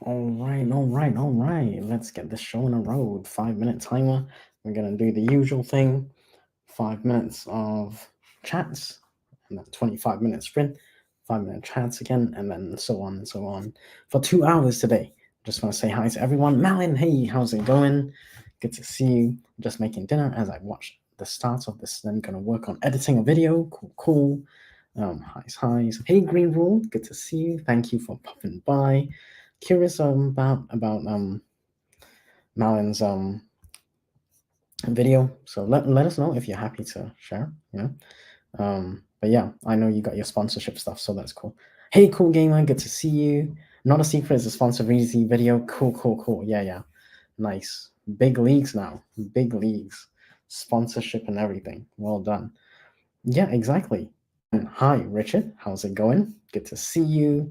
All right. Let's get this show on the road. 5 minute timer. We're gonna do the usual thing. 5 minutes of chats, and then 25 minute sprint. 5 minute chats again, and then so on and so on for 2 hours today. Just want to say hi to everyone. Malin, hey, how's it going? Good to see you. Just making dinner as I watch the start of this. Then gonna work on editing a video. Cool. Highs. Hey, Green Rule. Good to see you. Thank you for popping by. Curious about Malin's video. So let us know if you're happy to share. But yeah, I know you got your sponsorship stuff, so that's cool. Hey, Cool Gamer, good to see you. Not a secret, it's a sponsor easy video. Cool. Yeah. Nice. Big leagues now. Big leagues. Sponsorship and everything. Well done. Yeah, exactly. And hi, Richard. How's it going? Good to see you.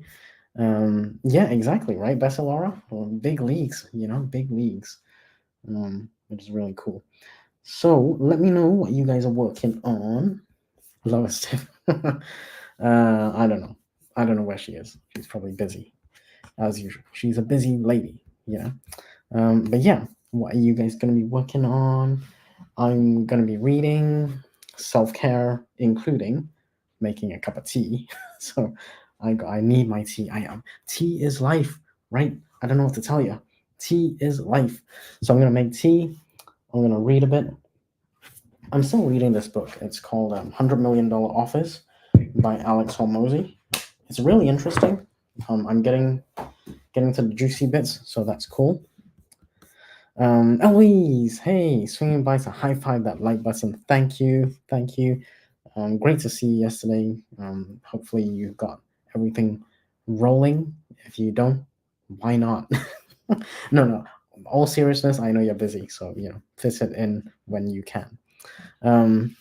Yeah, exactly, right, Bessalora? Well, big leagues, big leagues, which is really cool. So let me know what you guys are working on. Lois Tiff. I don't know. I don't know where she is. She's probably busy, as usual. She's a busy lady, But yeah, what are you guys going to be working on? I'm going to be reading self-care, including making a cup of tea. So I need my tea. Tea is life, right? I don't know what to tell you. Tea is life. So I'm going to make tea. I'm going to read a bit. I'm still reading this book. It's called $100 Million Offers by Alex Hormozy. It's really interesting. I'm getting to the juicy bits, so that's cool. Eloise, hey, swinging by to high five that like button. Thank you. Great to see you yesterday. Hopefully you got everything rolling. If you don't, why not? No. All seriousness, I know you're busy, so fit it in when you can.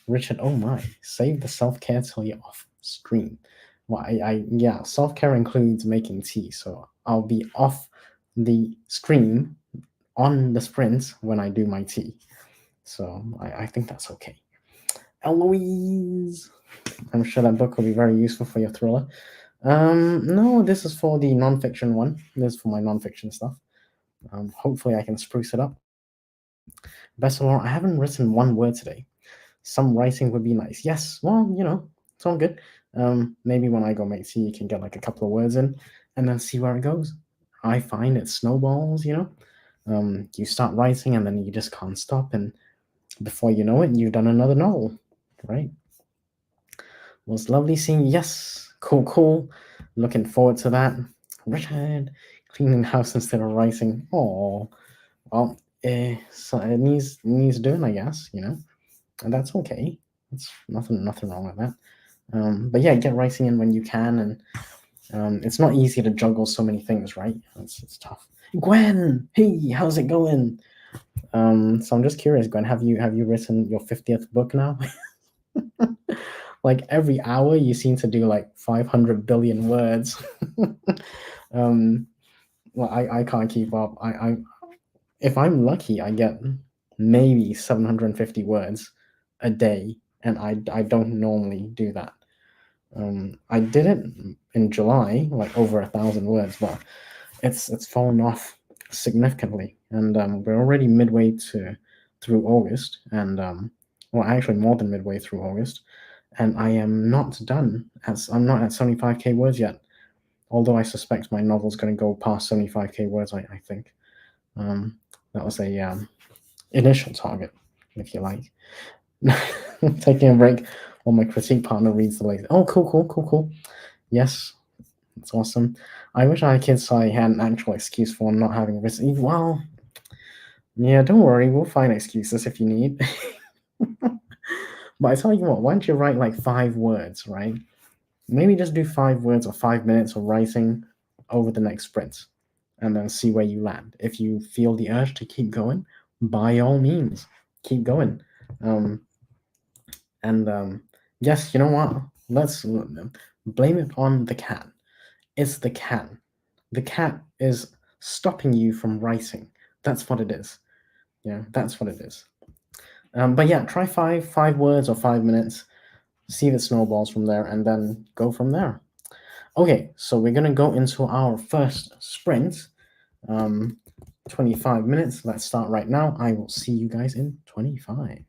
Richard, oh my, save the self-care till you're off stream. Well, yeah, self-care includes making tea, so I'll be off the stream on the sprints when I do my tea. So I think that's okay. Eloise, I'm sure that book will be very useful for your thriller. No, this is for the nonfiction one. This is for my nonfiction stuff. Hopefully I can spruce it up. Best of all, I haven't written one word today. Some writing would be nice. Yes, well, it's all good. Maybe when I go make tea, you can get like a couple of words in and then see where it goes. I find it snowballs, you start writing and then you just can't stop, and before you know it, you've done another novel, right? Was lovely seeing you. Yes, cool. Looking forward to that. Richard, cleaning the house instead of writing. Oh, well, so it needs doing, I guess, and that's okay. It's nothing wrong with that. But yeah, get writing in when you can, and it's not easy to juggle so many things, right? It's tough. Gwen, hey, how's it going? So I'm just curious, Gwen, have you written your 50th book now? Like every hour you seem to do like 500 billion words. Well, I can't keep up. I if I'm lucky, I get maybe 750 words a day, and I don't normally do that. I did it in July, like over 1,000 words, but it's fallen off significantly, and we're already midway through August, and well, actually more than midway through August, and I am not done. I'm not at 75k words yet, although I suspect my novel's going to go past 75k words. I think that was a initial target, if you like. Taking a break while my critique partner reads the latest. Oh, cool. Yes, it's awesome. I wish I had kids so I had an actual excuse for not having written. Well, yeah, don't worry, we'll find excuses if you need. But I tell you what, why don't you write like 5 words, right? Maybe just do 5 words or 5 minutes of writing over the next sprint, and then see where you land. If you feel the urge to keep going, by all means, keep going. Yes, you know what? Let's blame it on the cat. It's the cat. The cat is stopping you from writing. That's what it is. Yeah, that's what it is. But yeah, try 5 words or 5 minutes. See if it snowballs from there, and then go from there. Okay, so we're gonna go into our first sprint. 25 minutes. Let's start right now. I will see you guys in 25.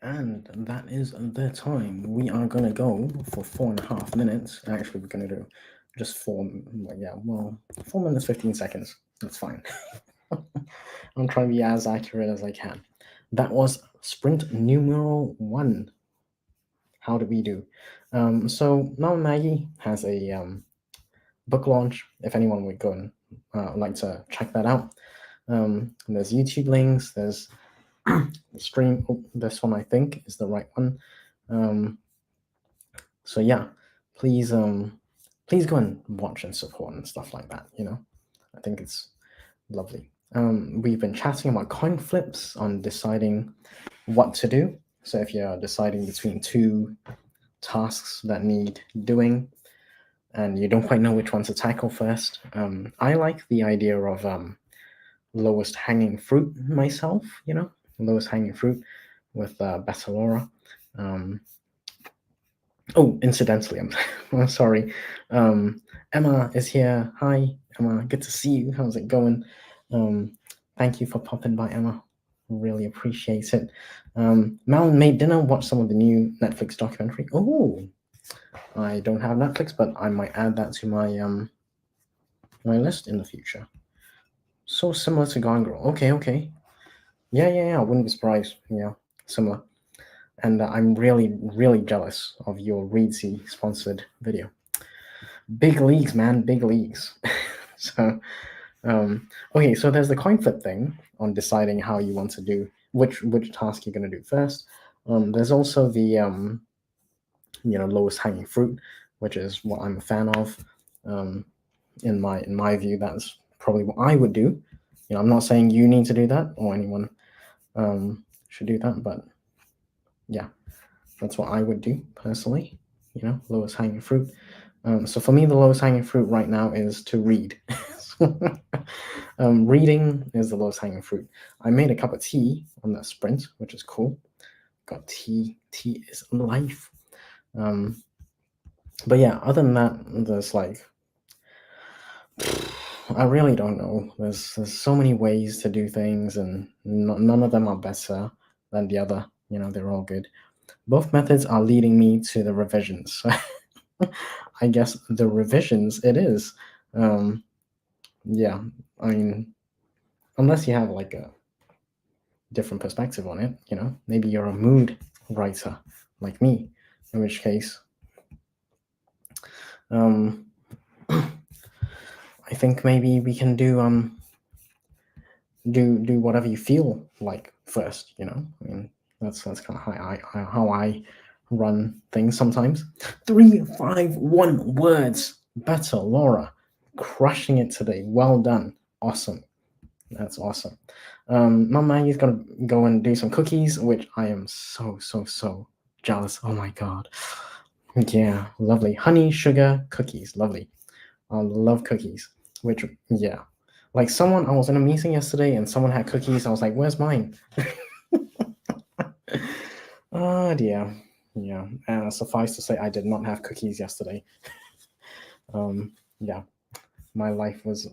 And that is the time. We are gonna go for 4.5 minutes. Actually, we're gonna do just 4 minutes 15 seconds. That's fine. I'm trying to be as accurate as I can. That was sprint numeral 1. How did we do? So now Maggie has a book launch. If anyone would go and like to check that out, there's YouTube links. There's the stream. Oh, this one I think is the right one. So yeah, please please go and watch and support and stuff like that. I think it's lovely. We've been chatting about coin flips on deciding what to do. So if you're deciding between two tasks that need doing and you don't quite know which one to tackle first, I like the idea of lowest hanging fruit myself, lowest hanging fruit with Better Laura. Oh, incidentally, I'm sorry. Emma is here. Hi, Emma. Good to see you. How's it going? Thank you for popping by, Emma. Really appreciate it. Mal made dinner. Watch some of the new Netflix documentary. Oh, I don't have Netflix, but I might add that to my list in the future. So similar to Gone Girl. Okay. Yeah. I wouldn't be surprised. Yeah, similar. And I'm really, really jealous of your Reedsy sponsored video. Big leagues, man, big leagues. So, okay, so there's the coin flip thing on deciding how you want to do which task you're going to do first. There's also the lowest hanging fruit, which is what I'm a fan of. In my view, that's probably what I would do. I'm not saying you need to do that or anyone should do that, but yeah, that's what I would do personally. Lowest hanging fruit. So for me, the lowest hanging fruit right now is to read. Reading is the lowest hanging fruit. I made a cup of tea on that sprint, which is cool. Got tea. Tea is life. But yeah, other than that, there's like, I really don't know. There's so many ways to do things, and none of them are better than the other. They're all good. Both methods are leading me to the revisions. I guess the revisions it is. Yeah, I mean, unless you have like a different perspective on it, maybe you're a mood writer like me, in which case, I think maybe we can do whatever you feel like first. I mean, that's kind of how I run things sometimes. 351 words, better, Laura, crushing it today. Well done, awesome. That's awesome. Mom Maggie's gonna go and do some cookies, which I am so jealous. Oh my god. Yeah, lovely. Honey, sugar, cookies, lovely. I love cookies. Which, yeah. Like I was in a meeting yesterday and someone had cookies. I was like, where's mine? Oh dear. Yeah. Suffice to say, I did not have cookies yesterday. Yeah. My life was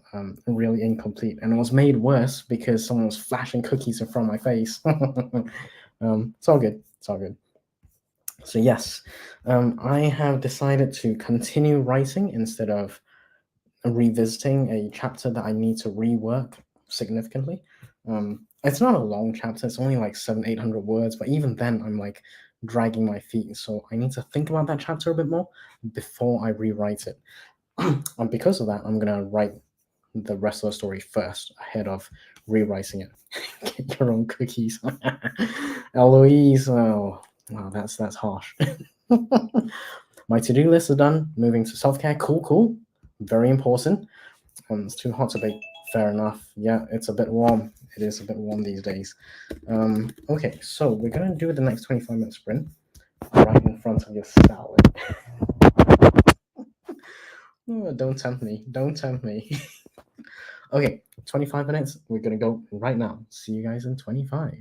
really incomplete, and it was made worse because someone was flashing cookies in front of my face. It's all good. It's all good. So yes, I have decided to continue writing instead of revisiting a chapter that I need to rework significantly. It's not a long chapter; it's only like 700-800 words, but even then, I'm like dragging my feet. So I need to think about that chapter a bit more before I rewrite it. And because of that, I'm gonna write the rest of the story first ahead of rewriting it. Get your own cookies. Eloise, oh wow, that's harsh. My to-do list is done. Moving to self-care. Cool. Very important. It's too hot to bake. Fair enough. Yeah, it's a bit warm. It is a bit warm these days. Okay, so we're gonna do the next 25-minute sprint right in front of your salad. Oh, don't tempt me. Don't tempt me. Okay, 25 minutes. We're gonna go right now. See you guys in 25.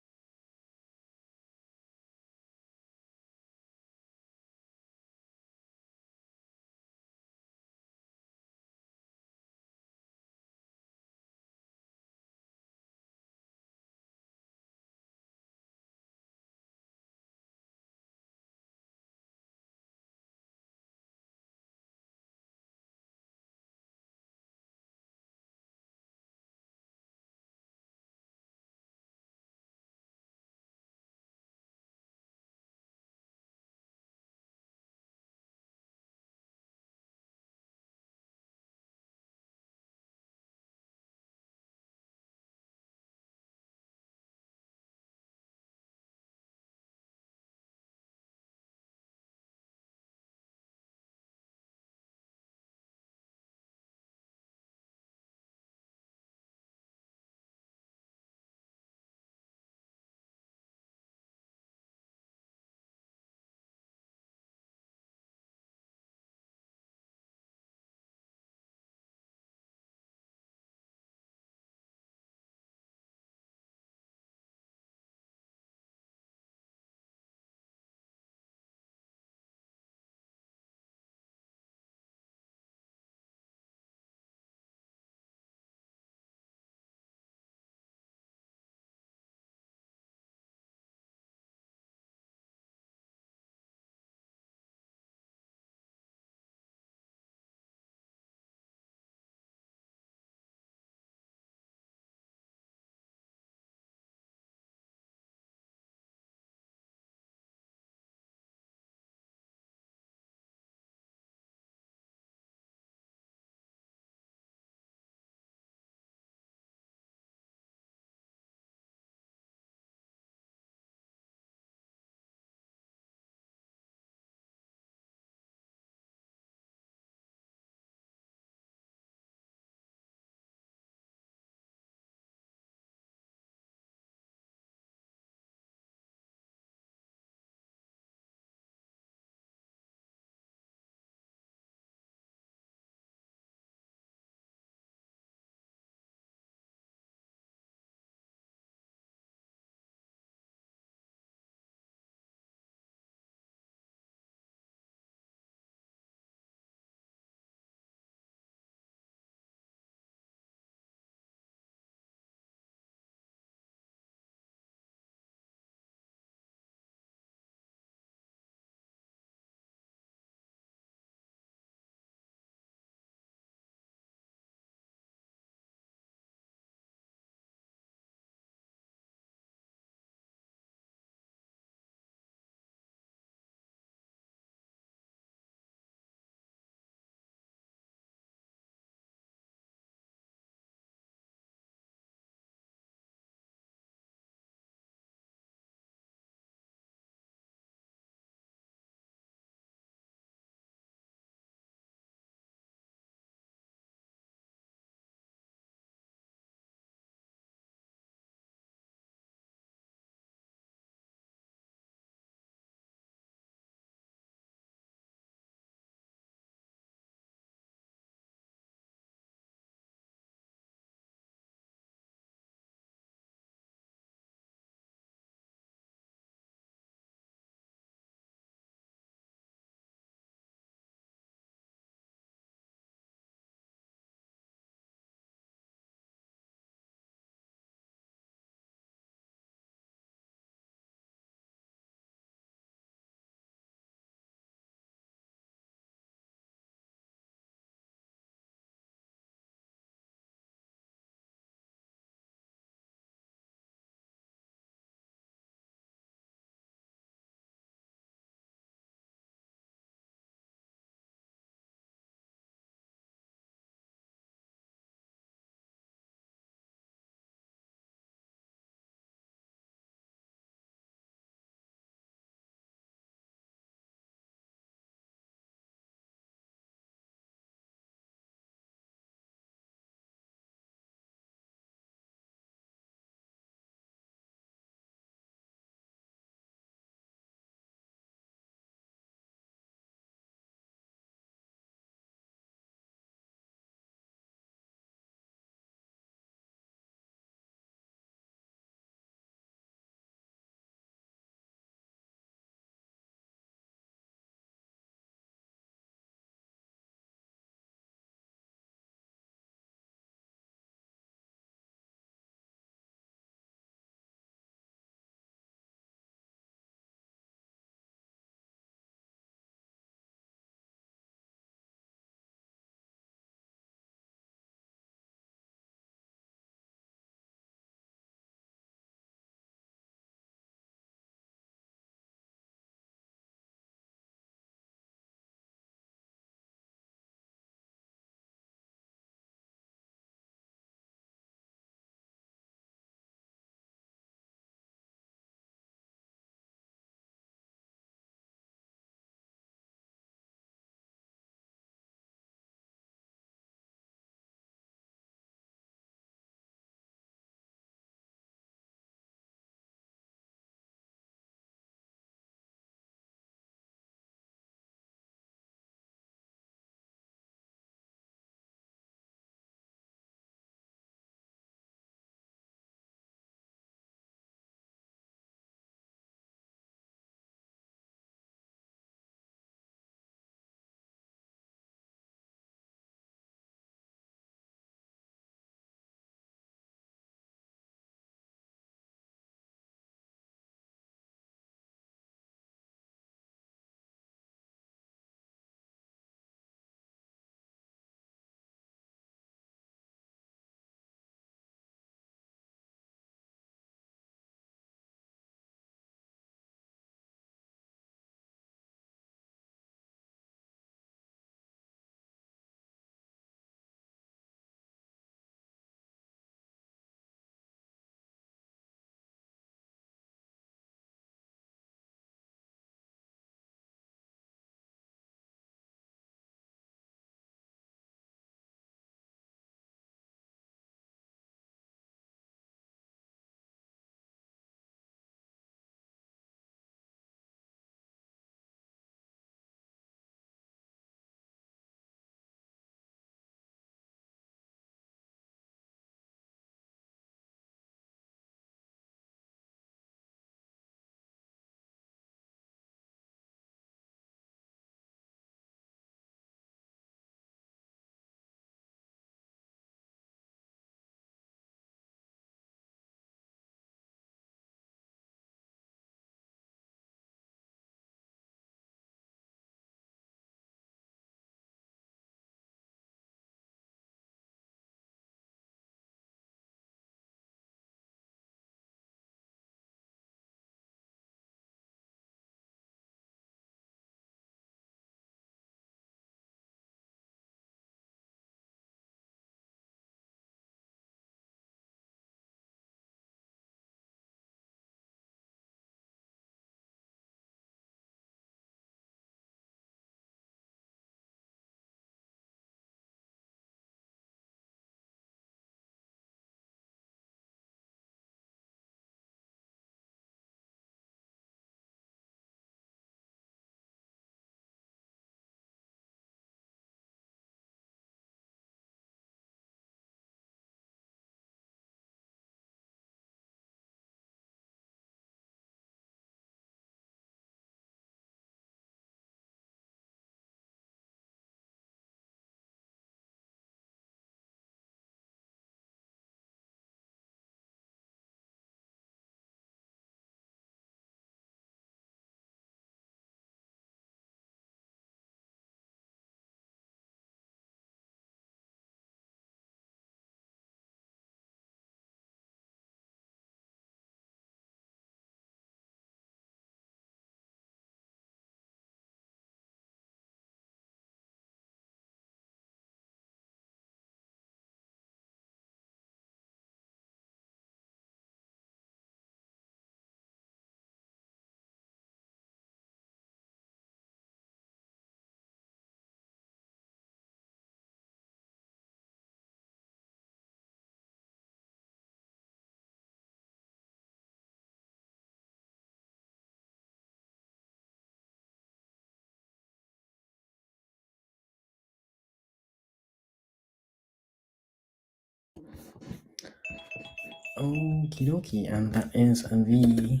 Okie dokie, and that is the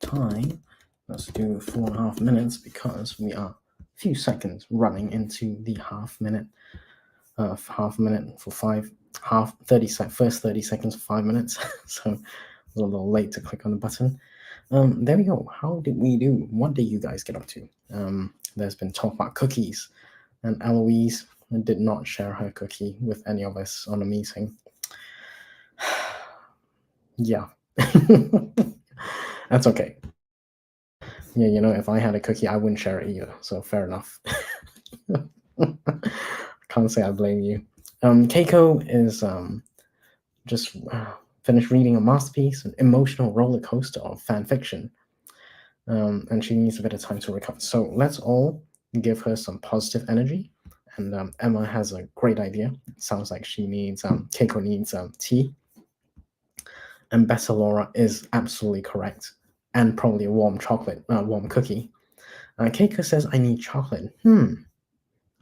time. Let's do 4.5 minutes because we are a few seconds running into the half minute for half 30 first 30 seconds of 5 minutes. So I was a little late to click on the button. There we go. How did we do? What did you guys get up to? There's been talk about cookies, and Eloise did not share her cookie with any of us on a meeting. Yeah. That's okay. Yeah, if I had a cookie, I wouldn't share it either. So fair enough. Can't say I blame you. Keiko is just finished reading a masterpiece, an emotional roller coaster of fan fiction, and she needs a bit of time to recover. So let's all give her some positive energy. And Emma has a great idea. It sounds like Keiko needs tea. And Bessa Laura is absolutely correct, and probably a warm cookie. Keiko says, I need chocolate.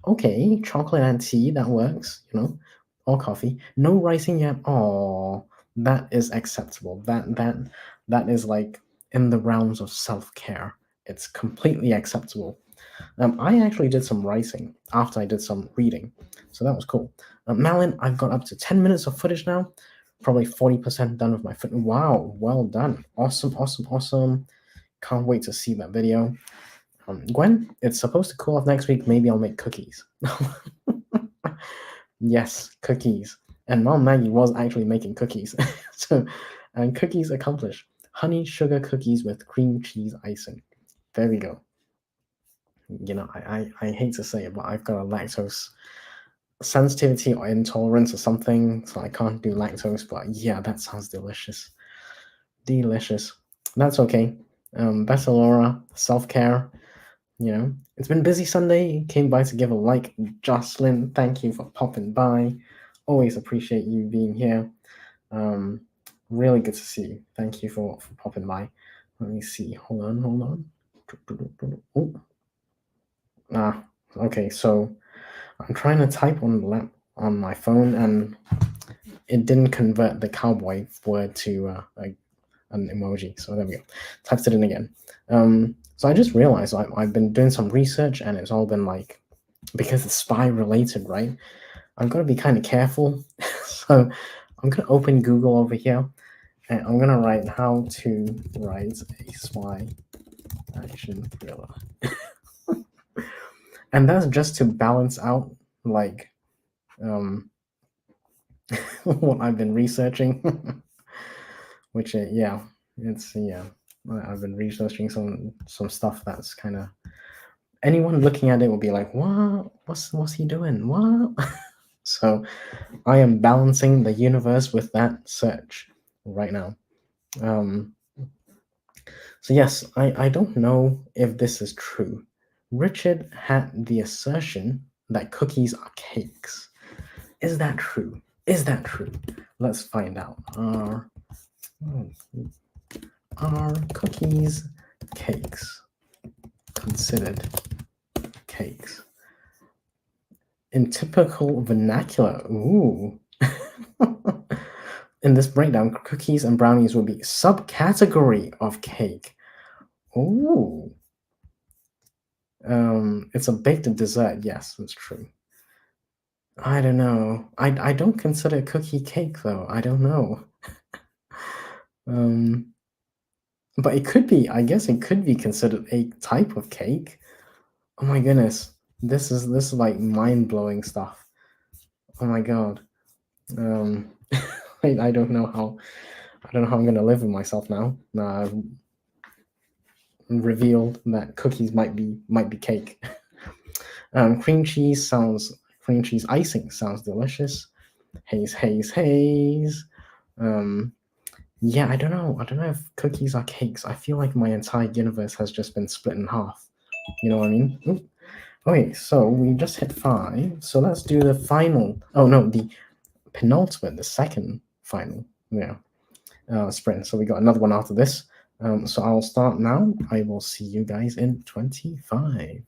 Okay, chocolate and tea, that works, or coffee. No rising yet. Oh, that is acceptable. That is like in the realms of self-care. It's completely acceptable. I actually did some writing after I did some reading, so that was cool. Malin, I've got up to 10 minutes of footage now, probably 40% done with my foot. Wow, well done. Awesome, awesome, awesome. Can't wait to see that video. Gwen, it's supposed to cool off next week. Maybe I'll make cookies. Yes, cookies. And Mom Maggie was actually making cookies. And cookies accomplished. Honey sugar cookies with cream cheese icing. There we go. I hate to say it, but I've got a lactose sensitivity or intolerance or something, so I can't do lactose. But yeah, that sounds delicious. Delicious. That's okay. Better Laura, self care. It's been busy Sunday. Came by to give a like. Jocelyn, thank you for popping by. Always appreciate you being here. Really good to see you. Thank you for popping by. Let me see. Hold on. Oh, okay. So I'm trying to type on my phone, and it didn't convert the cowboy word to an emoji. So there we go. Typed it in again. So I just realized I've been doing some research, and it's all been like, because it's spy related, right? I've got to be kind of careful. So I'm going to open Google over here, and I'm going to write how to write a spy action thriller. And that's just to balance out like what I've been researching. Which I've been researching some stuff that's kind of, anyone looking at it will be like, what? What's he doing? What? So I am balancing the universe with that search right now. So yes, I don't know if this is true. Richard had the assertion that cookies are cakes. Is that true? Is that true? Let's find out. Are cookies cakes? Considered cakes. In typical vernacular, ooh. In this breakdown, cookies and brownies will be subcategory of cake. Ooh. It's a baked dessert. Yes, that's true. I don't know. I don't consider cookie cake though. I don't know. But it could be. I guess it could be considered a type of cake. Oh my goodness, this is like mind blowing stuff. Oh my god. I don't know how. I don't know how I'm gonna live with myself now. I've revealed that cookies might be cake. Cream cheese icing sounds delicious. Haze, haze, haze. Yeah, I don't know. I don't know if cookies are cakes. I feel like my entire universe has just been split in half. You know what I mean? Ooh. Okay, so we just hit 5. So let's do the final. Oh no, the penultimate, the second final. Yeah, sprint. So we got another one after this. So I'll start now. I will see you guys in 25.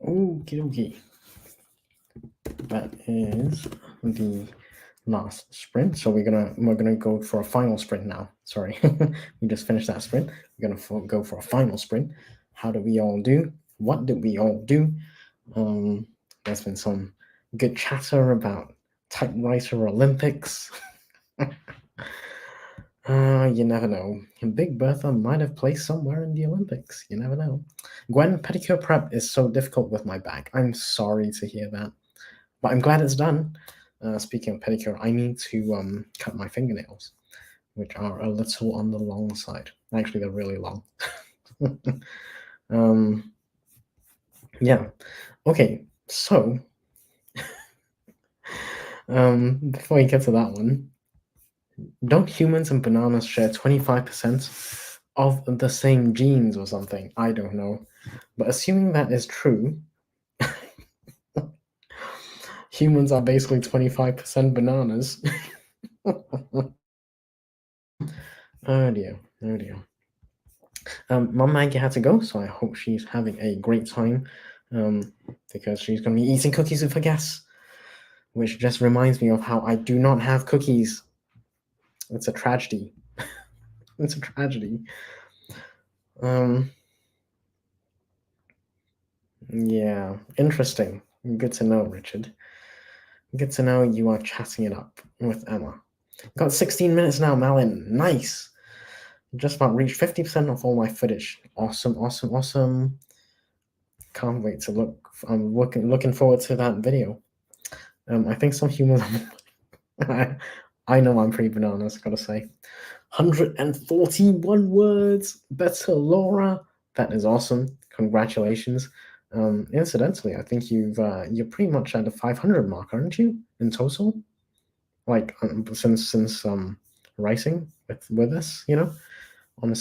Okay. That is the last sprint. So we're gonna go for a final sprint now. Sorry, we just finished that sprint. We're gonna go for a final sprint. How do we all do? What did we all do? There's been some good chatter about typewriter Olympics. You never know. Big Bertha might have placed somewhere in the Olympics. You never know. Gwen, pedicure prep is so difficult with my back. I'm sorry to hear that, but I'm glad it's done. Speaking of pedicure, I need to cut my fingernails, which are a little on the long side. Actually, they're really long. Yeah. Okay. So, before we get to that one, don't humans and bananas share 25% of the same genes or something? I don't know. But assuming that is true, humans are basically 25% bananas. Oh dear. Oh dear. Mum Maggie had to go, so I hope she's having a great time because she's going to be eating cookies with her guests, which just reminds me of how I do not have cookies. It's a tragedy. It's a tragedy. Yeah, interesting. Good to know, Richard. Good to know you are chatting it up with Emma. Got 16 minutes now, Malin. Nice. Just about reached 50% of all my footage. Awesome, awesome, awesome. Can't wait to look. I'm looking forward to that video. I think some humans. I know I'm pretty bananas. Gotta say, 141 words. Better, Laura. That is awesome. Congratulations. Incidentally, I think you're pretty much at the 500 mark, aren't you, in total? Like since writing with us, on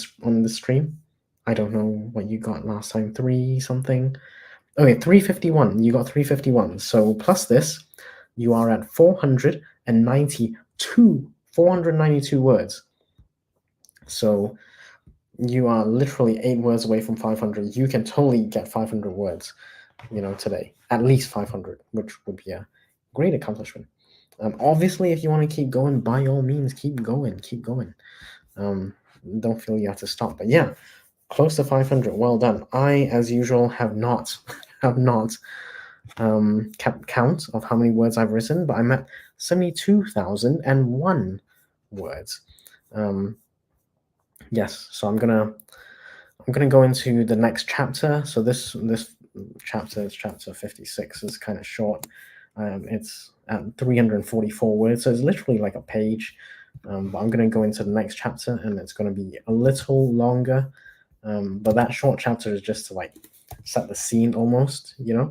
the stream. I don't know what you got last time. 3 something. Okay, 351. You got 351. So plus this, you are at 492 words. So you are literally 8 words away from 500. You can totally get 500 words, today. At least 500, which would be a great accomplishment. Obviously, if you want to keep going, by all means, keep going. Don't feel you have to stop. But yeah, close to 500. Well done. I, as usual, have not kept count of how many words I've written, but I'm at 72,001 words. Yes, so I'm gonna go into the next chapter. So this chapter is chapter 56. It's kind of short. It's at 344 words, so it's literally like a page. But I'm going to go into the next chapter, and it's going to be a little longer. But that short chapter is just to like set the scene almost, yeah.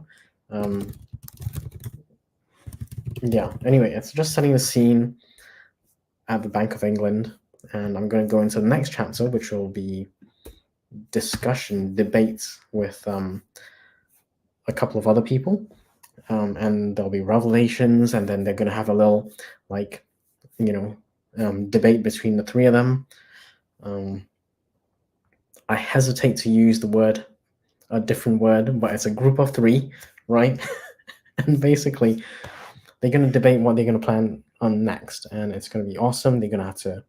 Anyway, it's just setting the scene at the Bank of England, and I'm going to go into the next chapter, which will be debates with a couple of other people, and there'll be revelations, and then they're going to have a little like debate between the three of them. I hesitate to use a different word, but it's a group of 3, right? And basically they're going to debate what they're going to plan on next, and it's going to be awesome. They're going to have to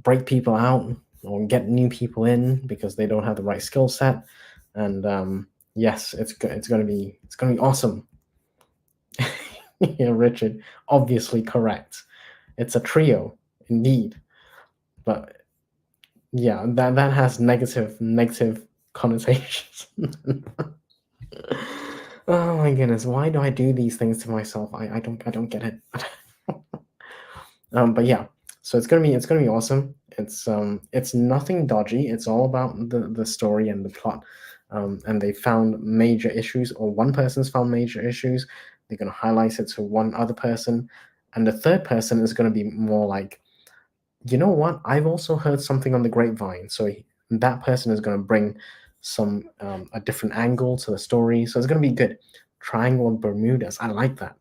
break people out or get new people in because they don't have the right skill set, and yes, it's going to be awesome. Yeah, Richard, obviously correct. It's a trio, indeed, but yeah, that has negative connotations. Oh my goodness, why do I do these things to myself? I don't get it. But yeah, so it's gonna be awesome. It's nothing dodgy. It's all about the story and the plot. And they found major issues, or one person's found major issues. They're gonna highlight it to one other person, and the third person is gonna be more like, you know what? I've also heard something on the grapevine. So that person is gonna bring some a different angle to the story. So it's gonna be good. Triangle of Bermudas. I like that.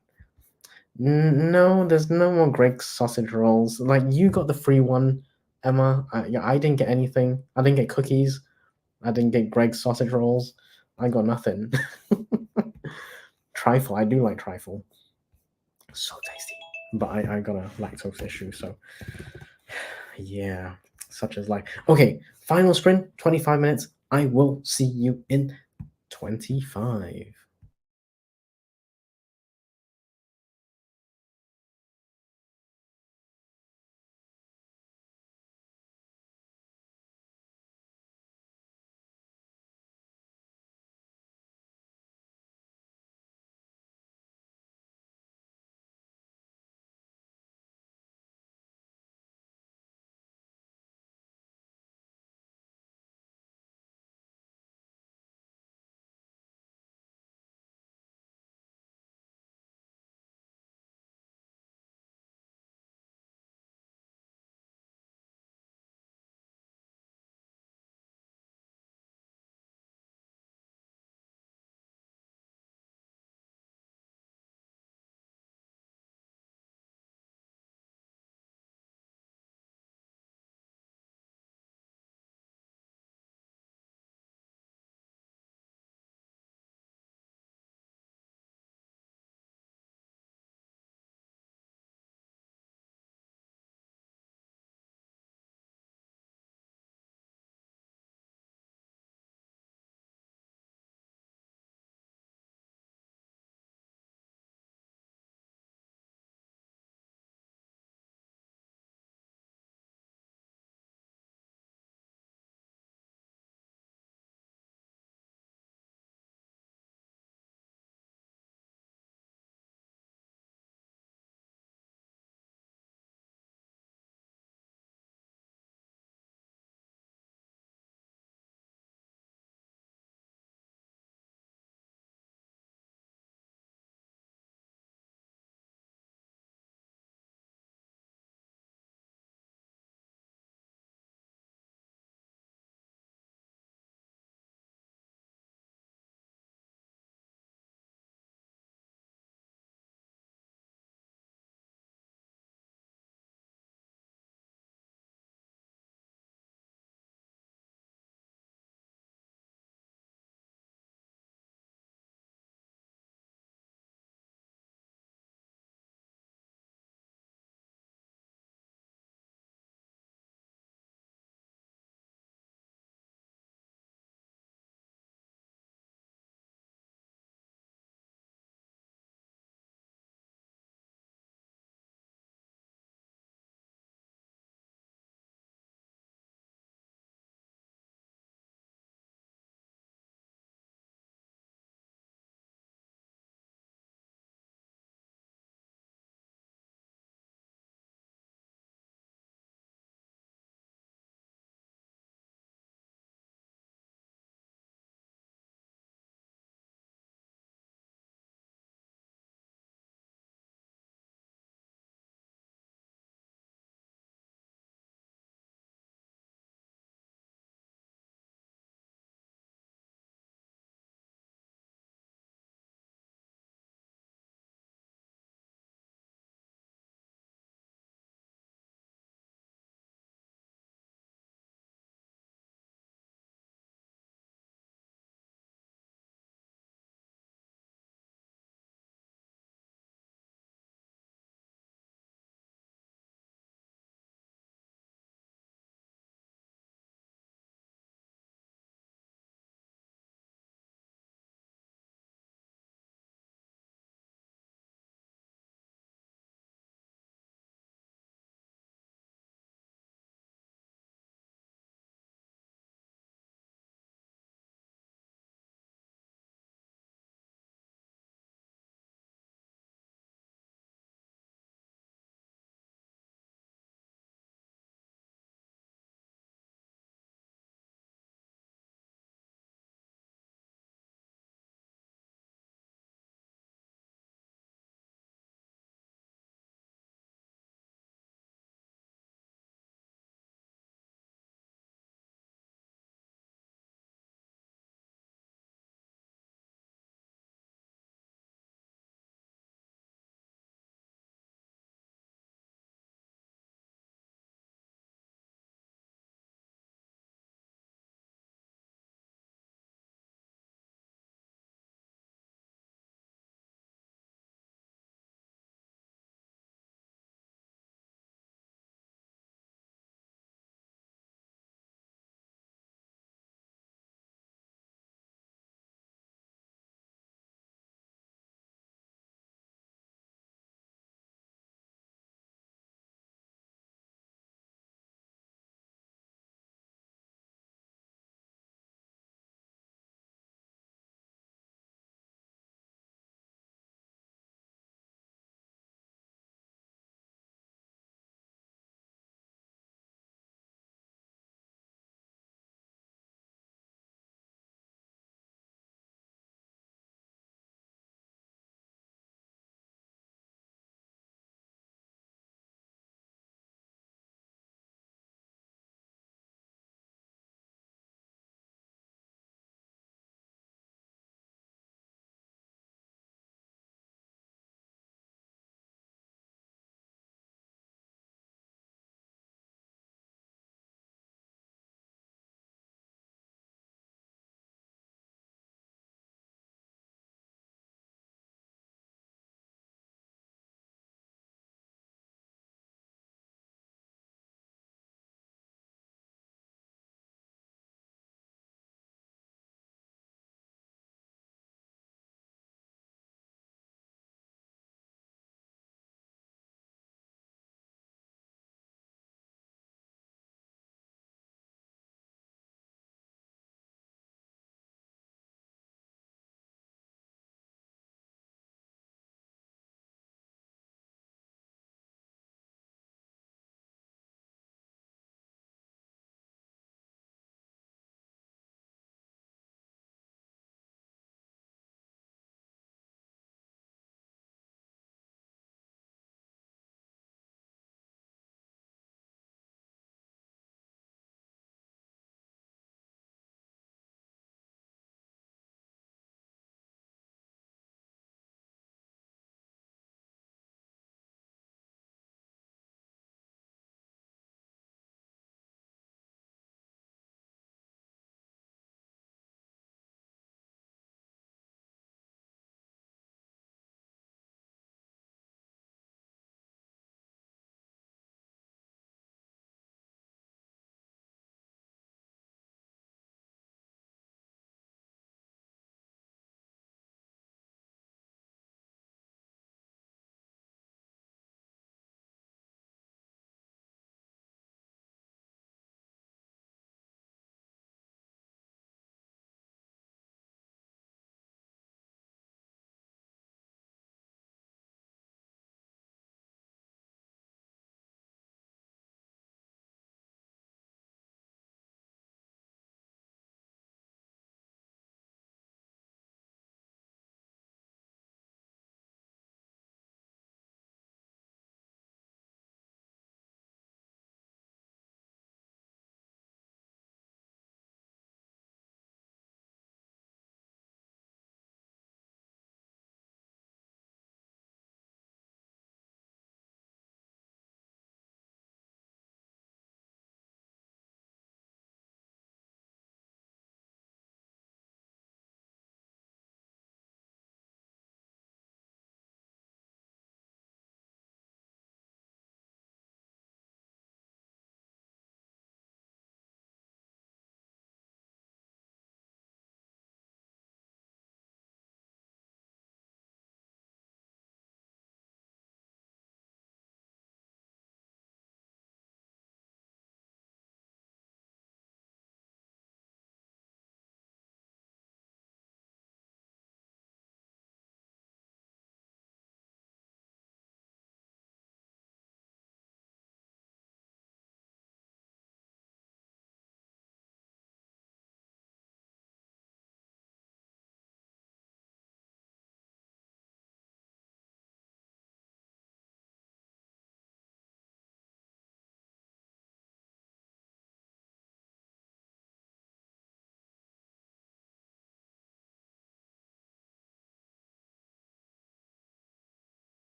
No, there's no more Greg's sausage rolls. Like, you got the free one, Emma. I didn't get anything. I didn't get cookies. I didn't get Greg's sausage rolls. I got nothing. Trifle, I do like trifle. So tasty. But I got a lactose issue, so yeah, such as life. Okay, final sprint, 25 minutes. I will see you in 25.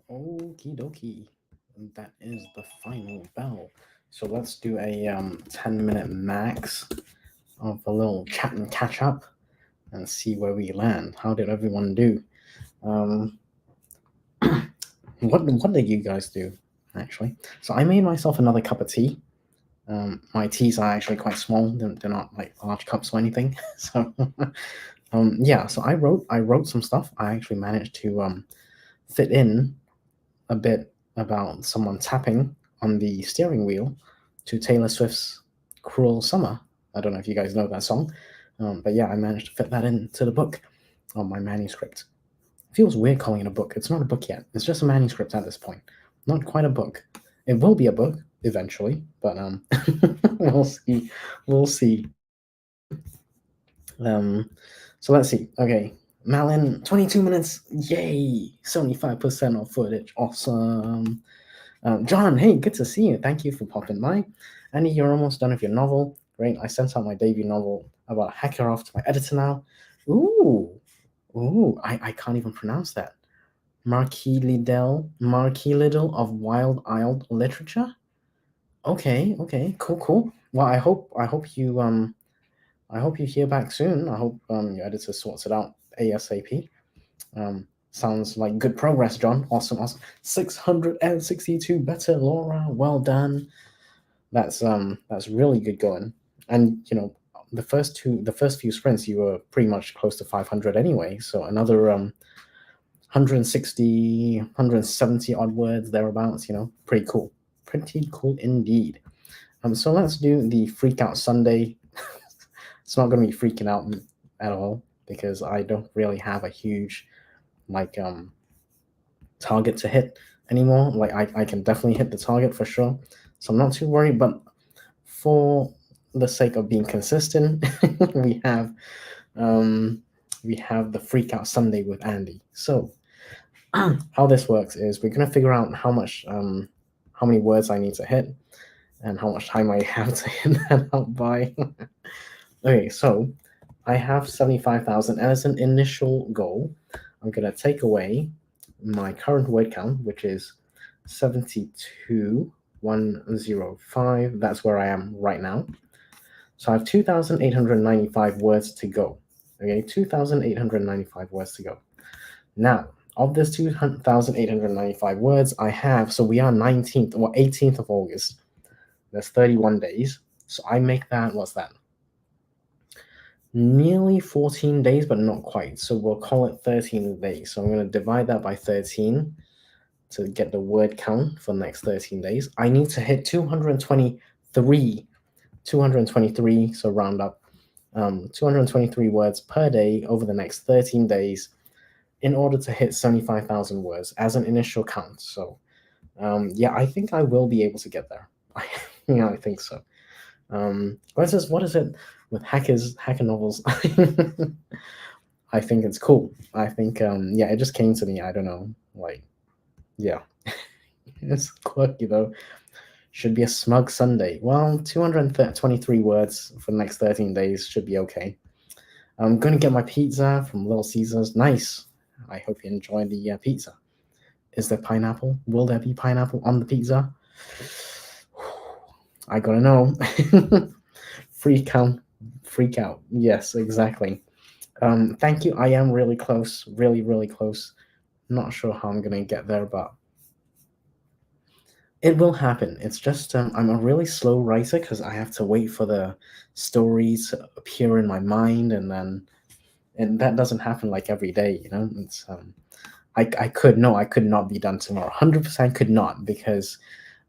Okie dokie. That is the final bell. So let's do a 10-minute max of a little chat and catch up and see where we land. How did everyone do? Um, what did you guys do actually? So I made myself another cup of tea. My teas are actually quite small; they're not like large cups or anything. So yeah. So I wrote some stuff. I actually managed to fit in a bit about someone tapping on the steering wheel to Taylor Swift's "Cruel Summer." I don't know if you guys know that song, but yeah, I managed to fit that into the book on my manuscript. It feels weird calling it a book. It's not a book yet. It's just a manuscript at this point. Not quite a book. It will be a book eventually, but we'll see. We'll see. Um, so let's see. Okay, Malin, 22 minutes. Yay! 75% of footage. Awesome. John, hey, good to see you. Thank you for popping by. Andy, you're almost done with your novel. Great. I sent out my debut novel about a hacker off to my editor now. Ooh, I can't even pronounce that. Marquis Liddell of Wild Isle Literature. Okay, cool. Well, I hope you hear back soon. I hope your editor sorts it out ASAP. Sounds like good progress, John. Awesome. 662 better, Laura. Well done. That's really good going. And the first few sprints, you were pretty much close to 500 anyway. So another 160, 170 odd words thereabouts. Pretty cool indeed. So let's do the Freak Out Sunday. It's not going to be freaking out at all because I don't really have a huge like target to hit anymore. Like I can definitely hit the target for sure, so I'm not too worried. But for the sake of being consistent, we have um, we have the Freak Out Sunday with Andy. So how this works is we're gonna figure out how many words I need to hit and how much time I have to hit that out by. Okay, so I have 75,000 as an initial goal. I'm gonna take away my current word count, which is 72,105. That's where I am right now. So I have 2,895 words to go. Okay, 2,895 words to go. Now, of this 2,895 words, so we are 19th or 18th of August. There's 31 days. So I make that, what's that? Nearly 14 days, but not quite. So we'll call it 13 days. So I'm going to divide that by 13 to get the word count for the next 13 days. I need to hit 223, so round up, 223 words per day over the next 13 days in order to hit 75,000 words as an initial count. So, yeah, I think I will be able to get there. I think so. What is it with hacker novels? I think it's cool. I think, yeah, it just came to me. I don't know. Like, yeah, it's quirky though. Should be a smug Sunday. Well, 223 words for the next 13 days should be okay. I'm going to get my pizza from Little Caesars. Nice. I hope you enjoy the pizza. Is there pineapple? Will there be pineapple on the pizza? I gotta know. freak out. Freak out. Yes, exactly. Thank you. I am really close. Really, really close. Not sure how I'm going to get there, but it will happen. It's just I'm a really slow writer because I have to wait for the stories to appear in my mind, and that doesn't happen like every day. It's I could not be done tomorrow. 100% could not because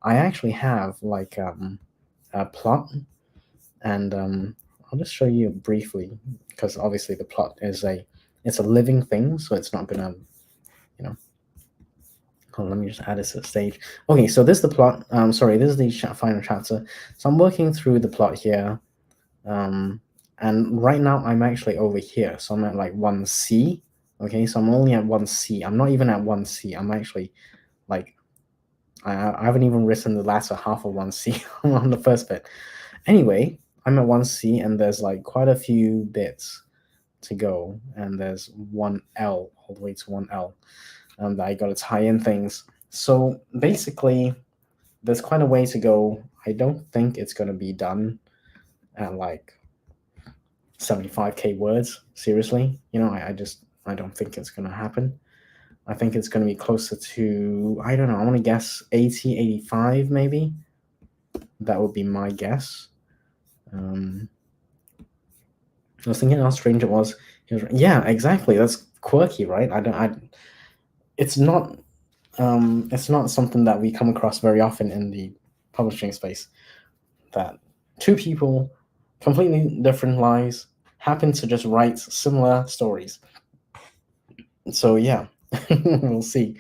I actually have like a plot, and I'll just show you briefly because obviously the plot it's a living thing, so it's not gonna you know hold on, let me just add this to the stage. Okay, so this is the plot. Sorry, this is the final chapter. So I'm working through the plot here, and right now I'm actually over here. So I'm at like 1C. Okay, so I'm only at 1C. I'm not even at 1C. I'm actually like I haven't even written the latter half of 1C on the first bit. Anyway, I'm at 1C, and there's like quite a few bits to go, and there's 1L all the way to 1L. that I got to tie in things. So basically, there's quite a way to go. I don't think it's going to be done at like 75k words. Seriously, I don't think it's going to happen. I think it's going to be closer to, I don't know, I want to guess 80, 85 maybe. That would be my guess. I was thinking how strange it was. Yeah, exactly. That's quirky, right? It's not something that we come across very often in the publishing space, that two people, completely different lives, happen to just write similar stories. So yeah, we'll see.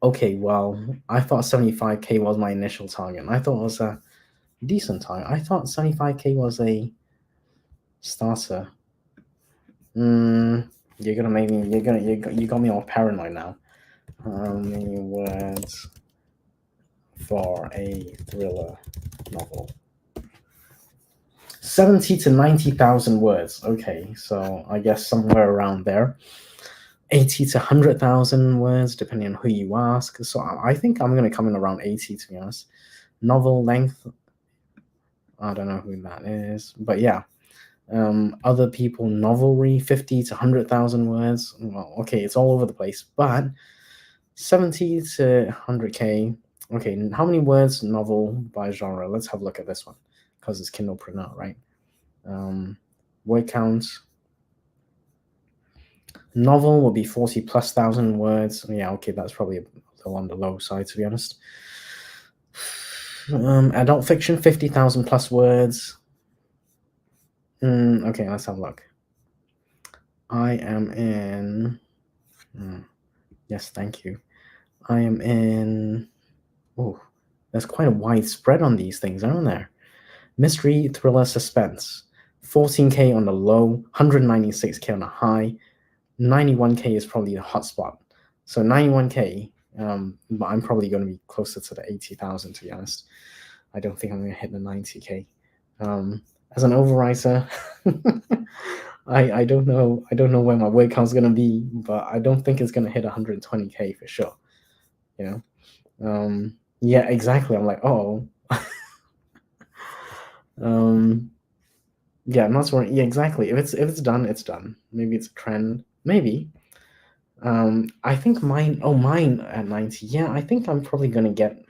Okay, well, I thought 75k was my initial target. I thought it was a decent target. I thought 75k was a starter. You're gonna make me. You got me all paranoid now. How many words for a thriller novel? 70 to 90,000 words. Okay, so I guess somewhere around there. 80 to 100,000 words, depending on who you ask. So I think I'm going to come in around 80, to be honest. Novel length, I don't know who that is, but yeah. Other people, novelry, 50 to 100,000 words. Well, okay, it's all over the place, but 70 to 100k. Okay, how many words novel by genre? Let's have a look at this one, because it's Kindle print out, right? Word count. Novel will be 40 plus thousand words. Yeah, okay, that's probably a little on the low side, to be honest. Adult fiction, 50,000 plus words. Okay, let's have a look. I am in. Yes, thank you. I am in. Oh, there's quite a wide spread on these things, aren't there? Mystery, thriller, suspense. 14k on the low, 196k on the high, 91k is probably the hotspot. So 91k, but I'm probably going to be closer to the 80,000, to be honest. I don't think I'm going to hit the 90k. As an overwriter, I don't know where my word count's going to be, but I don't think it's going to hit 120k for sure. Yeah, exactly. I'm like, oh. Yeah, I'm not sure. Yeah, exactly. If it's done, it's done. Maybe it's a trend. Maybe. I think mine at 90. Yeah, I think I'm probably gonna get,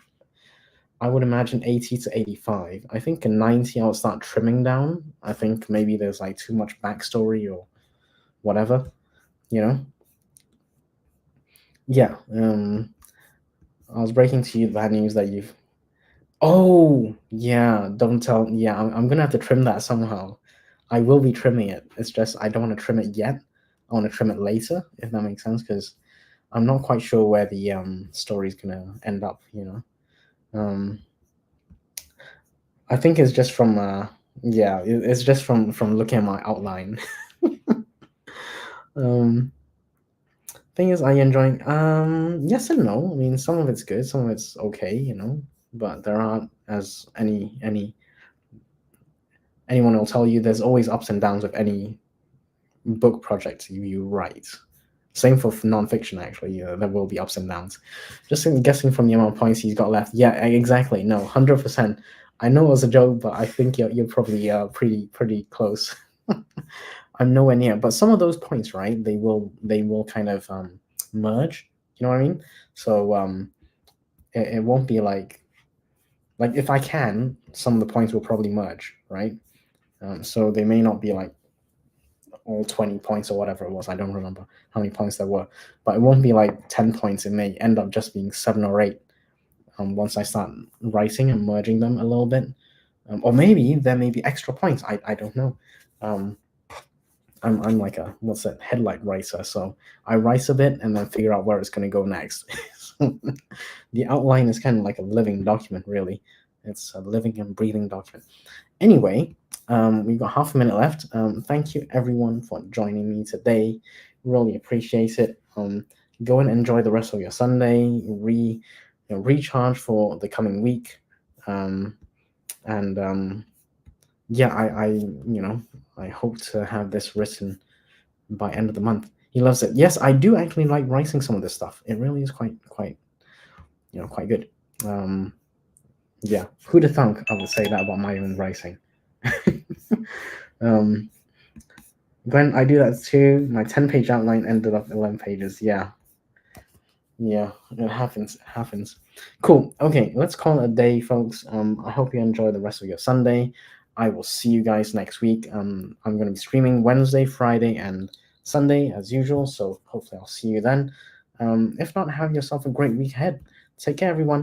I would imagine 80 to 85. I think in 90 I'll start trimming down. I think maybe there's like too much backstory or whatever, Yeah. I was breaking to you bad news that you've. Oh, yeah, don't tell. Yeah, I'm gonna have to trim that somehow. I will be trimming it. It's just I don't want to trim it yet. I want to trim it later, if that makes sense, because I'm not quite sure where the story's gonna end up. I think it's just from it's just from looking at my outline. Thing is, I enjoy yes and no. I mean, some of it's good, some of it's okay, but there aren't, as anyone will tell you, there's always ups and downs with any book project you write. Same for nonfiction, actually. There will be ups and downs. Just guessing from the amount of points he's got left. Yeah, exactly. No, 100%. I know it was a joke, but I think you're probably pretty close. I'm nowhere near, but some of those points, right? They will kind of merge. You know what I mean? So it won't be like if I can, some of the points will probably merge, right? So they may not be like all 20 points or whatever it was. I don't remember how many points there were, but it won't be like 10 points. It may end up just being 7 or 8 once I start writing and merging them a little bit. Or maybe there may be extra points. I don't know. I'm like a headlight writer, so I write a bit and then figure out where it's going to go next. The outline is kind of like a living document, really. It's a living and breathing document. Anyway, we've got half a minute left. Thank you everyone for joining me today. Really appreciate it. Go and enjoy the rest of your Sunday. Recharge for the coming week. Yeah, I hope to have this written by end of the month. He loves it. Yes, I do actually like writing some of this stuff. It really is quite quite good. Yeah, who'd have thunk I would say that about my own writing. Glenn, I do that too. My 10-page outline ended up 11 pages. Yeah, it happens. It happens. Cool. Okay, let's call it a day, folks. I hope you enjoy the rest of your Sunday. I will see you guys next week. I'm going to be streaming Wednesday, Friday, and Sunday as usual. So hopefully I'll see you then. If not, have yourself a great week ahead. Take care, everyone.